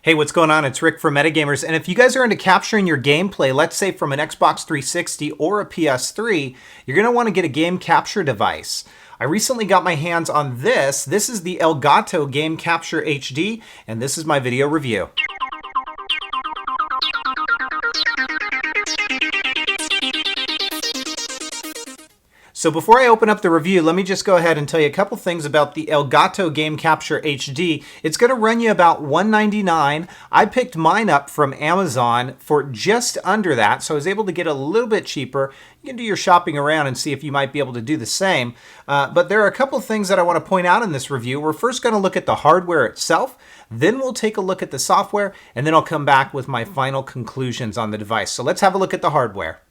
Hey, what's going on? It's Rick from Metagamers, and if you guys are into capturing your gameplay, let's say from an Xbox 360 or a PS3, you're going to want to get a game capture device. I recently got my hands on this. This is the Elgato Game Capture HD, and this is my video review. So before I open up the review, let me just go ahead and tell you a couple things about the Elgato Game Capture HD. It's going to run you about $199. I picked mine up from Amazon for just under that, so I was able to get a little bit cheaper. You can do your shopping around and see if you might be able to do the same. But there are a couple things that I want to point out in this review. We're first going to look at the hardware itself, then we'll take a look at the software, and then I'll come back with my final conclusions on the device. So let's have a look at the hardware.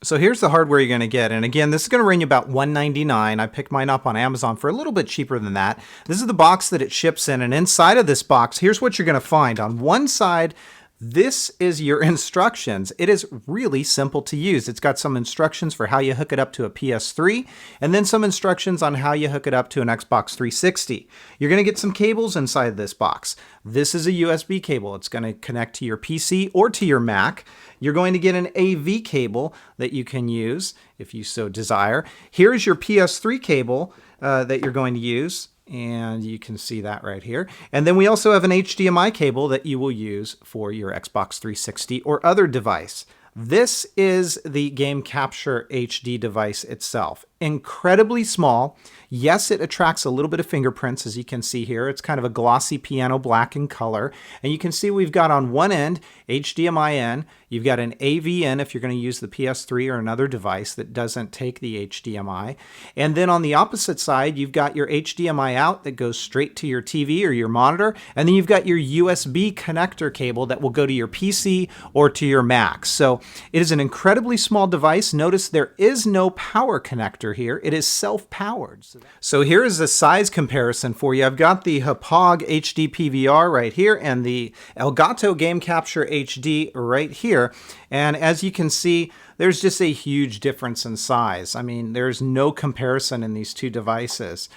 So here's the hardware you're going to get. And again, this is going to run you about $199. I picked mine up on Amazon for a little bit cheaper than that. This is the box that it ships in. And inside of this box, here's what you're going to find. On one side, this is your instructions. It is really simple to use. It's got some instructions for how you hook it up to a PS3, and then some instructions on how you hook it up to an Xbox 360. You're going to get some cables inside this box. This is a USB cable. It's going to connect to your PC or to your Mac. You're going to get an AV cable that you can use if you so desire. Here's your PS3 cable that you're going to use. And you can see that right here. And then we also have an HDMI cable that you will use for your Xbox 360 or other device. This is the Game Capture HD device itself. Incredibly small. Yes, it attracts a little bit of fingerprints, as you can see here. It's kind of a glossy piano black in color. And you can see we've got on one end HDMI in. You've got an AV in if you're going to use the PS3 or another device that doesn't take the HDMI. And then on the opposite side, you've got your HDMI out that goes straight to your TV or your monitor. And then you've got your USB connector cable that will go to your PC or to your Mac. So it is an incredibly small device. Notice there is no power connector here. It is self-powered. So here is a size comparison for you. I've got the Hauppauge HD PVR right here and the Elgato Game Capture HD right here. And as you can see, there's just a huge difference in size. I mean, there's no comparison in these two devices.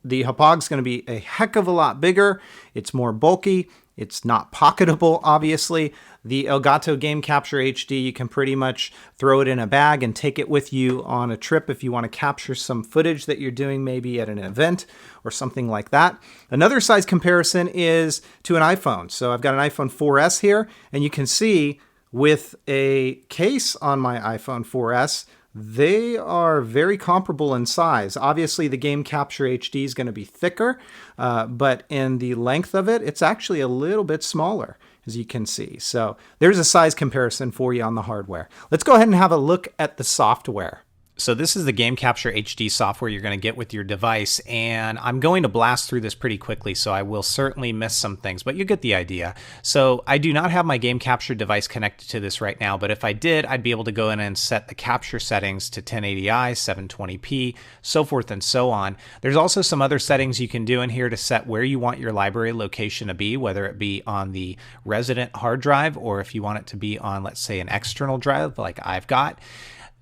The Hauppauge is going to be a heck of a lot bigger. It's more bulky. It's not pocketable, obviously. The Elgato Game Capture HD, you can pretty much throw it in a bag and take it with you on a trip if you want to capture some footage that you're doing maybe at an event or something like that. Another size comparison is to an iPhone. So I've got an iPhone 4S here, and you can see with a case on my iPhone 4S, they are very comparable in size. Obviously, the Game Capture HD is going to be thicker, but in the length of it, it's actually a little bit smaller, as you can see. So there's a size comparison for you on the hardware. Let's go ahead and have a look at the software. So this is the Game Capture HD software you're going to get with your device, and I'm going to blast through this pretty quickly, so I will certainly miss some things, but you get the idea. So I do not have my Game Capture device connected to this right now, but if I did, I'd be able to go in and set the capture settings to 1080i, 720p, so forth and so on. There's also some other settings you can do in here to set where you want your library location to be, whether it be on the resident hard drive or if you want it to be on, let's say, an external drive like I've got.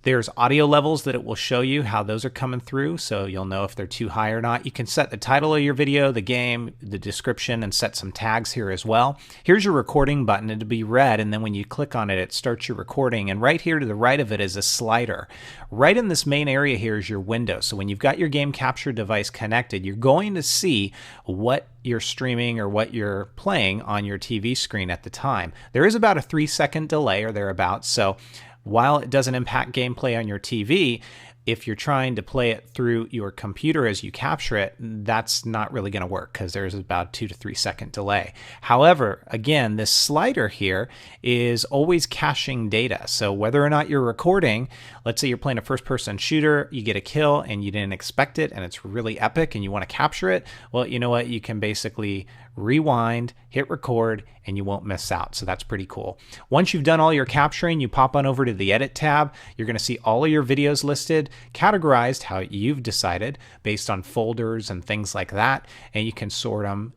There's audio levels that it will show you how those are coming through, so you'll know if they're too high or not. You can set the title of your video, the game, the description, and set some tags here as well. Here's your recording button. It'll be red, and then when you click on it, it starts your recording. And right here to the right of it is a slider. Right in this main area here is your window. So when you've got your Game Capture device connected, you're going to see what you're streaming or what you're playing on your TV screen at the time. There is about a 3-second delay or thereabouts, so while it doesn't impact gameplay on your TV, if you're trying to play it through your computer as you capture it, that's not really going to work because there's about a 2 to 3 second delay. However, again, this slider here is always caching data. So whether or not you're recording, let's say you're playing a first-person shooter, you get a kill and you didn't expect it and it's really epic and you want to capture it, well, you know what? You can basically rewind, hit record, and you won't miss out. So that's pretty cool. Once you've done all your capturing, you pop on over to the Edit tab. You're going to see all of your videos listed, categorized how you've decided based on folders and things like that. And you can sort them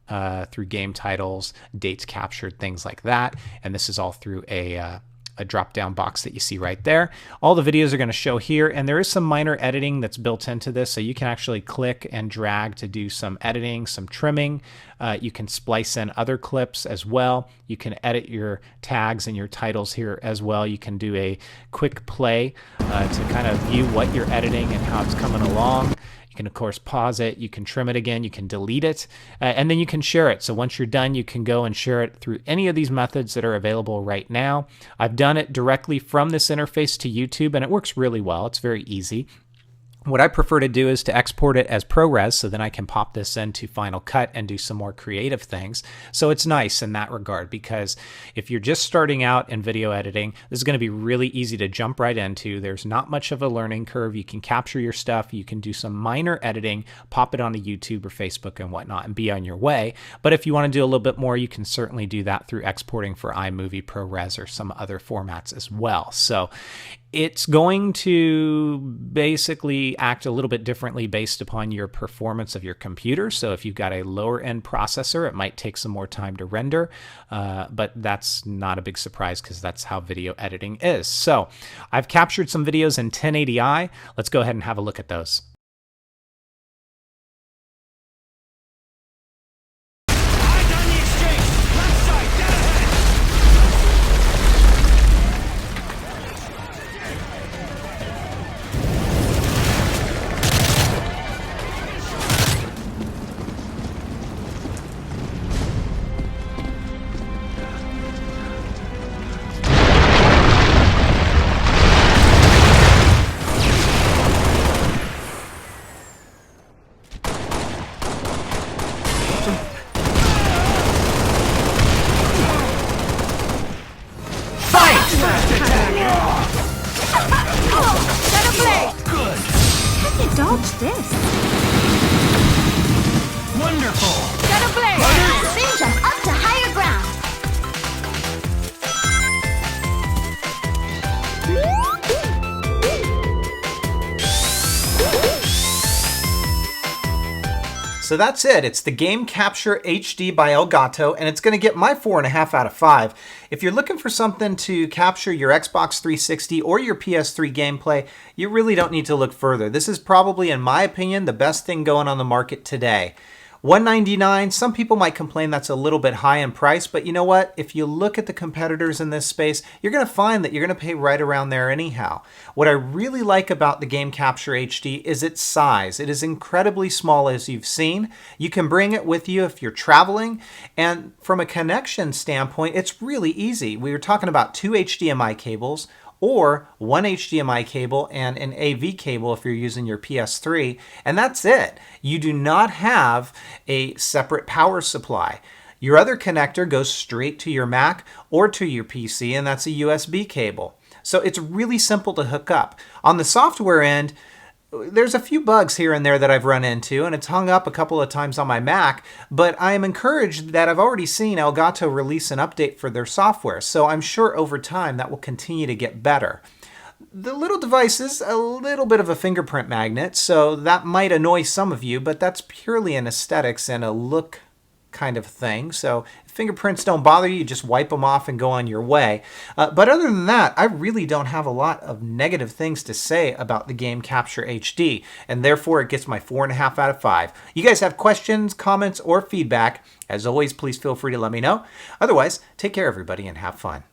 through game titles, dates captured, things like that. And this is all through a a drop-down box that you see right there. All the videos are going to show here, and there is some minor editing that's built into this, so you can actually click and drag to do some editing, some trimming. You can splice in other clips as well. You can edit your tags and your titles here as well. You can do a quick play to kind of view what you're editing and how it's coming along. You can, of course, pause it. You can trim it again. You can delete it. And then you can share it. So once you're done, you can go and share it through any of these methods that are available right now. I've done it directly from this interface to YouTube, and it works really well. It's very easy. What I prefer to do is to export it as ProRes, so then I can pop this into Final Cut and do some more creative things. So it's nice in that regard, because if you're just starting out in video editing, this is going to be really easy to jump right into. There's not much of a learning curve. You can capture your stuff. You can do some minor editing, pop it onto YouTube or Facebook and whatnot, and be on your way. But if you want to do a little bit more, you can certainly do that through exporting for iMovie, ProRes, or some other formats as well. So it's going to basically act a little bit differently based upon your performance of your computer. So if you've got a lower end processor, it might take some more time to render, but that's not a big surprise because that's how video editing is. So I've captured some videos in 1080i. Let's go ahead and have a look at those. Dodge this. Wonderful! Shadow Blade! Spin jump up to higher ground. So that's it. It's the Game Capture HD by Elgato, and it's going to get my 4.5 out of 5. If you're looking for something to capture your Xbox 360 or your PS3 gameplay, you really don't need to look further. This is probably, in my opinion, the best thing going on the market today. $199, some people might complain that's a little bit high in price, but you know what? If you look at the competitors in this space, you're going to find that you're going to pay right around there anyhow. What I really like about the Game Capture HD is its size. It is incredibly small, as you've seen. You can bring it with you if you're traveling, and from a connection standpoint, it's really easy. We were talking about 2 HDMI cables, or 1 HDMI cable and an AV cable if you're using your PS3, and that's it. You do not have a separate power supply. Your other connector goes straight to your Mac or to your PC, and that's a USB cable. So it's really simple to hook up. On the software end, there's a few bugs here and there that I've run into, and it's hung up a couple of times on my Mac, but I am encouraged that I've already seen Elgato release an update for their software, so I'm sure over time that will continue to get better. The little device is a little bit of a fingerprint magnet, so that might annoy some of you, but that's purely an aesthetics and a look kind of thing. So if fingerprints don't bother you, just wipe them off and go on your way. But other than that, I really don't have a lot of negative things to say about the Game Capture HD, and therefore it gets my 4.5 out of 5. You guys have questions, comments, or feedback? As always, please feel free to let me know. Otherwise, take care everybody and have fun.